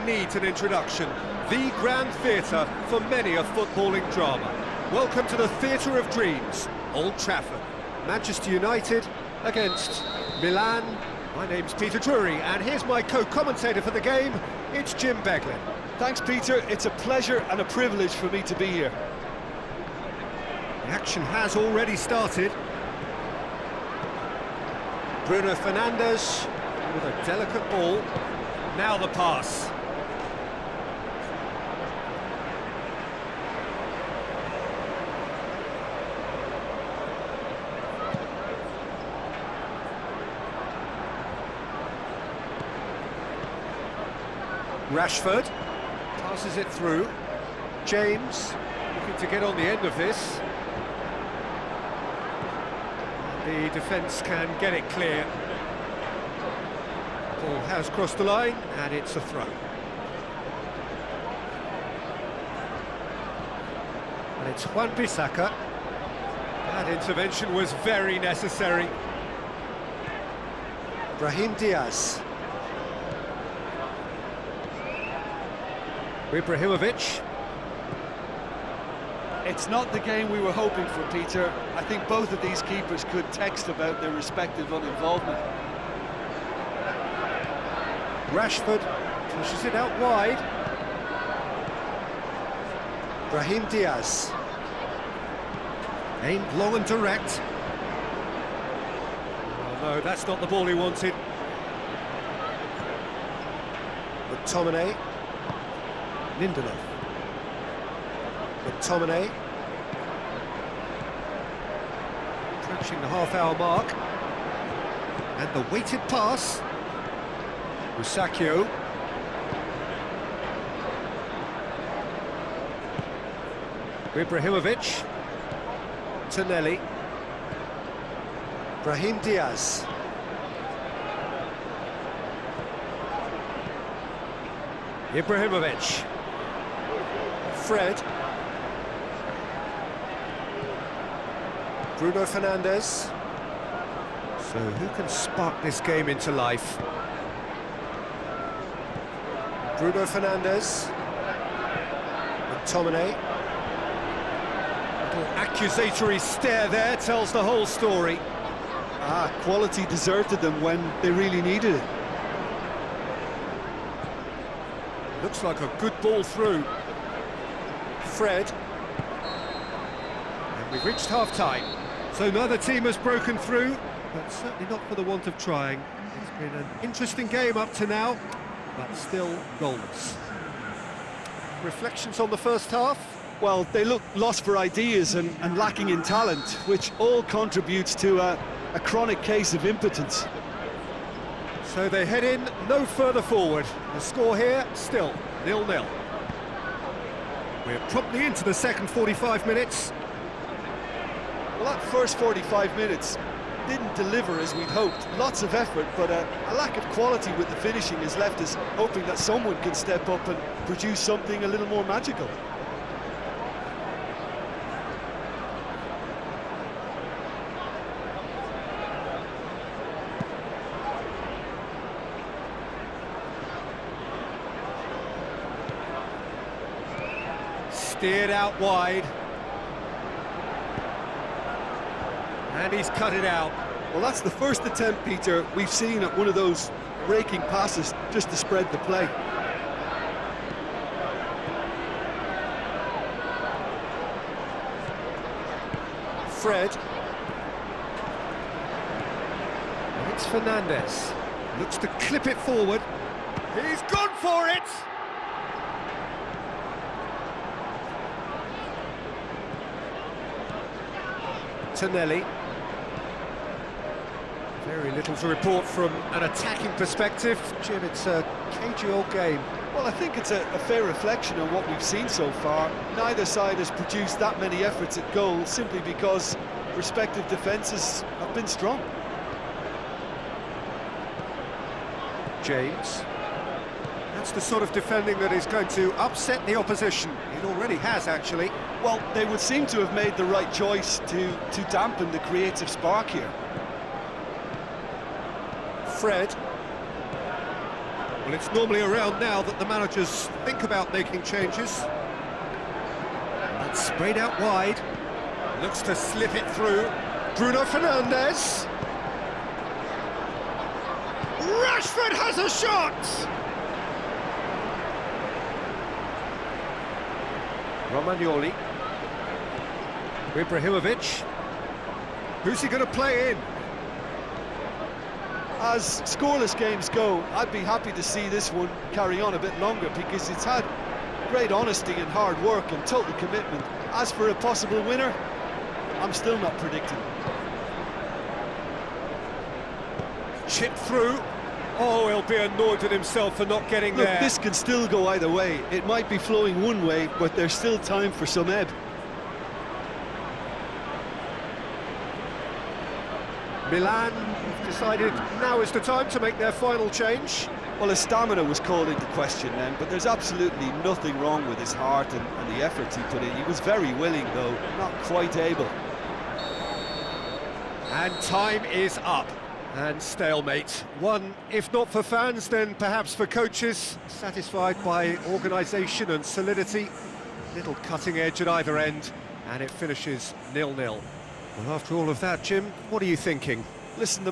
even need an introduction. The grand theatre for many a footballing drama. Welcome to the Theatre of Dreams, Old Trafford. Manchester United against Milan. My name's Peter Drury, and here's my co-commentator for the game, it's Jim Beglin. Thanks, Peter. It's a pleasure and a privilege for me to be here. The action has already started. Bruno Fernandes with a delicate ball. Now the pass. Rashford passes it through. James looking to get on the end of this. The defence can get it clear. Ball has crossed the line, and it's a throw. And it's Wan-Bissaka. That intervention was very necessary. Brahim Diaz. Ibrahimovic. It's not the game we were hoping for, Peter. I think both of these keepers could text about their respective uninvolvement. Rashford pushes it out wide. Brahim Diaz. Aimed long and direct. Oh no, that's not the ball he wanted. McTominay. Lindelof. McTominay. Approaching the half-hour mark. And the weighted pass. Musacchio. Ibrahimovic. Tonelli. Brahim Diaz. Ibrahimovic. Fred. Bruno Fernandes. So who can spark this game into life? Bruno Fernandes. McTominay. Little accusatory stare there tells the whole story. Quality deserted them when they really needed it. Looks like a good ball through. Fred. And we've reached half-time. So neither team has broken through, but certainly not for the want of trying. It's been an interesting game up to now, but still goalless. Reflections on the first half? Well, they look lost for ideas and lacking in talent, which all contributes to a chronic case of impotence. So they head in no further forward. The score here, still 0-0. We're promptly into the second 45 minutes. Well, that first 45 minutes didn't deliver as we'd hoped. Lots of effort, but a lack of quality with the finishing has left us hoping that someone can step up and produce something a little more magical. Steered out wide. And he's cut it out. Well, that's the first attempt, Peter, we've seen at one of those raking passes just to spread the play. Fred. And it's Fernandes. Looks to clip it forward. He's gone for it! Tonelli. Very little to report from an attacking perspective. Jim, it's a cagey old game. Well, I think it's a fair reflection on what we've seen so far. Neither side has produced that many efforts at goal simply because respective defences have been strong. James. That's the sort of defending that is going to upset the opposition. It already has, actually. Well, they would seem to have made the right choice to dampen the creative spark here. Fred. Well, it's normally around now that the managers think about making changes. And it's sprayed out wide. Looks to slip it through. Bruno Fernandes. Rashford has a shot! Romagnoli. Ibrahimovic. Who's he going to play in? As scoreless games go, I'd be happy to see this one carry on a bit longer because it's had great honesty and hard work and total commitment. As for a possible winner, I'm still not predicting. Chip through. Oh, he'll be annoyed at himself for not getting Look, there. this can still go either way. It might be flowing one way, but there's still time for some ebb. Milan have decided now is the time to make their final change. Well, his stamina was called into question then, but there's absolutely nothing wrong with his heart and the efforts he put in. He was very willing, though, not quite able. And time is up. And stalemate. One, if not for fans, then perhaps for coaches, satisfied by organisation and solidity. Little cutting edge at either end, and it finishes 0-0. Well, after all of that, Jim, what are you thinking? Listen, the